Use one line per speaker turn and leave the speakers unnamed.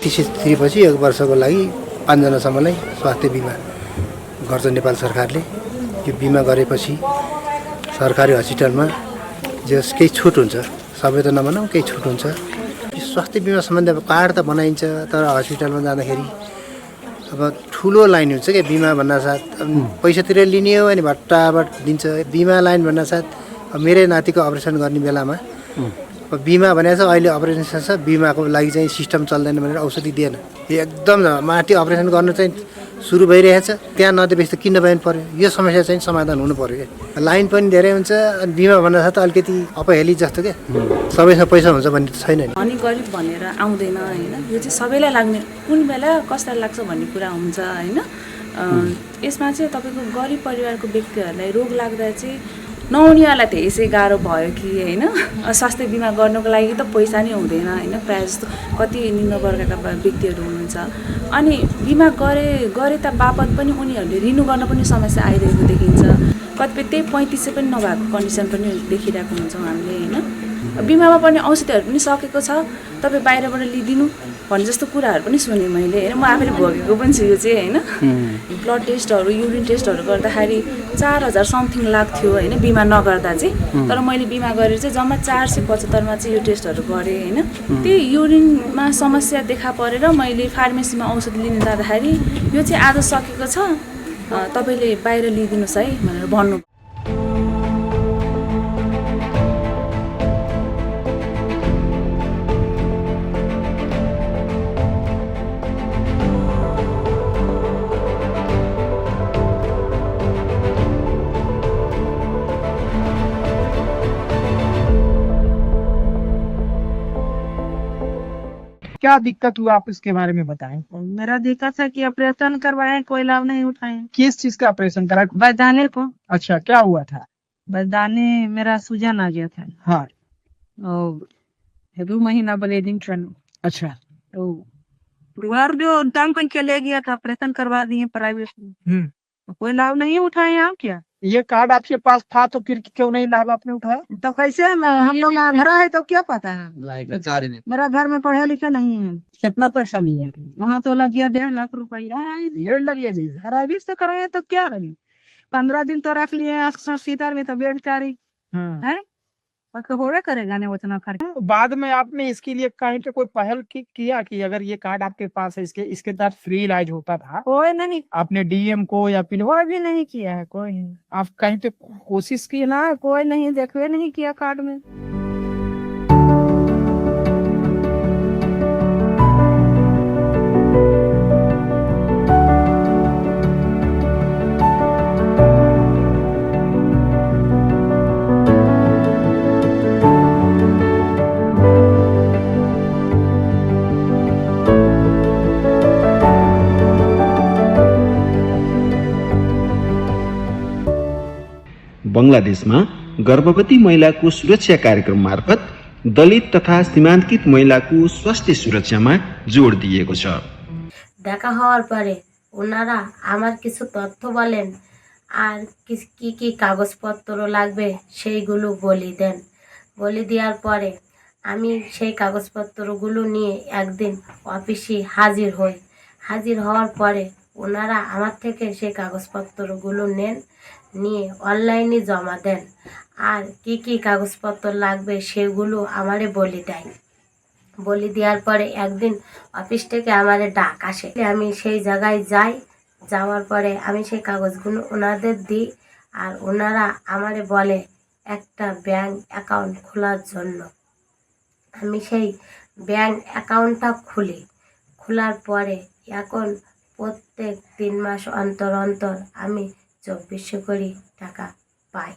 33 एक वर्षको लागि 5 जनासम्मलाई स्वास्थ्य बिमा गर्छ नेपाल सरकारले। यो बिमा गरेपछि सरकारी हस्पिटलमा जस केही छुट हुन्छ, सबै त नभनौँ केही छुट हुन्छ। यो स्वास्थ्य बिमा सम्बन्धी अब कार्ड त बनाइन्छ, तर हस्पिटलमा जाँदाखेरि अब ठुलो लाइन हुन्छ क्या। बिमा भन्नासाथ पैसा तिरेर लिने हो अनि भट्टाभट दिन्छ। बिमा लाइन भन्नासाथ अब मेरै नातिको अपरेसन गर्ने बेलामा बिमा भनेको छ अहिले अपरेसन छ, बिमाको लागि चाहिँ सिस्टम चल्दैन भनेर औषधि दिएन। एकदम माथि अपरेसन गर्नु चाहिँ सुरु भइरहेछ, त्यहाँ नदिएपछि त किन्न पनि पर्यो। यो समस्या चाहिँ समाधान हुनु पर्यो क्या। लाइन पनि धेरै हुन्छ अनि बिमा भन्नासाथ अलिकति अपहेली जस्तो क्या, सबैसँग पैसा हुन्छ भन्ने त छैन नि।
अनि गरिब भनेर आउँदैन होइन, यो चाहिँ सबैलाई लाग्ने, कुन बेला कसलाई लाग्छ भन्ने कुरा हुन्छ होइन। यसमा चाहिँ तपाईँको गरिब परिवारको व्यक्तिहरूलाई रोग लाग्दा चाहिँ नहुनेहरूलाई त यसै गाह्रो भयो कि होइन। स्वास्थ्य बिमा गर्नुको लागि त पैसा नै हुँदैन होइन, प्रायः जस्तो कति निम्न वर्गका व्यक्तिहरू हुनुहुन्छ। अनि बिमा गरे त बापत पनि उनीहरूले रिन्यू गर्न पनि समस्या आइरहेको देखिन्छ। कतिपय त्यही 35 पनि नभएको कन्डिसन पनि देखिरहेको हुन्छौँ हामीले होइन। बिमामा पनि औषधिहरू पनि सकेको छ, तपाईँ बाहिरबाट लिइदिनु भन्ने जस्तो कुराहरू पनि सुनेँ मैले होइन। म आफैले भोगेको पनि छु यो चाहिँ होइन। ब्लड टेस्टहरू, युरिन टेस्टहरू गर्दाखेरि 4000 समथिङ लाग्थ्यो होइन बिमा नगर्दा चाहिँ। तर मैले बिमा गरेर चाहिँ जम्मा 475 चाहिँ यो टेस्टहरू गरेँ होइन। त्यही युरिनमा समस्या देखा परेर मैले फार्मेसीमा औषधि लिन जाँदाखेरि यो चाहिँ आज सकेको छ, तपाईँले बाहिर लिइदिनुहोस् है भनेर भन्नु।
क्या दिक्कत हुआ आप इसके बारे में बताएं।
मेरा दिक्कत है कि ऑपरेशन करवाए, कोई लाभ नहीं उठाए।
किस चीज का ऑपरेशन करा।
बरदाने को।
अच्छा, क्या हुआ था।
बरदाने मेरा सूजन आ गया था
हाँ।
और 2 महीना ब्लीडिंग ट्रेन।
अच्छा।
तो परिवार जो टाइम पर चले गया था, ऑपरेशन करवा दिए प्राइवेट में, कोई लाभ नहीं उठाए। आप क्या
ये कार्ड आपके पास था तो फिर क्यों नहीं लाभ आपने उठाया।
तो कैसे हम लोग घर है तो क्या पता है। मेरा घर में पढ़े लिखे नहीं है।
कितना पैसा लिया।
वहाँ तो लग गया 1.5 लाख रुपया।
1.5 लाख जी।
प्राइवेट से कराए तो क्या लगे, 15 दिन तो रख लिए सीटर में, तो 1.5 तारीख है हो करेगा नहीं उतना खर्च।
बाद में आपने इसके लिए कहीं पे कोई पहल किया कि अगर ये कार्ड आपके पास है इसके तहत फ्री इलाज होता था।
कोई नहीं,
आपने डीएम को या फिर
कोई भी नहीं किया है। कोई नहीं।
आप कहीं पे कोशिश की
ना, कोई नहीं, देखवे नहीं किया कार्ड में।
बंगलादेशमा गर्भवती महिलाको सुरक्षा कार्यक्रम मार्फत दलित तथा सीमान्तकृत महिलाको स्वास्थ्य सुरक्षामा जोड दिएको छ।
দেখা হওয়ার পরে ওনারা আমার কিছু তথ্য বলেন আর কি কি কাগজপত্র লাগবে সেইগুলো বলি দেন। বলি দেওয়ার পরে আমি সেই কাগজপত্রগুলো নিয়ে একদিন অফিসে হাজির হই। হাজির হওয়ার পরে ওনারা আমার থেকে সেই কাগজপত্রগুলো নেন, নিয়ে অনলাইনে জমা দেন। আর কি কি কাগজপত্র লাগবে সেগুলো আমারে বলি দেয়। বলি দেওয়ার পরে একদিন অফিস থেকে আমারে ডাক আসে, আমি সেই জায়গায় যাই। যাওয়ার পরে আমি সেই কাগজগুলো ওনাদের দিই আর ওনারা আমারে বলে একটা ব্যাংক অ্যাকাউন্ট খোলার জন্য। আমি সেই ব্যাংক অ্যাকাউন্টটা খুলি। খোলার পরে এখন প্রত্যেক 3 মাস অন্তর অন্তর আমি 2400 করে টাকা পাই।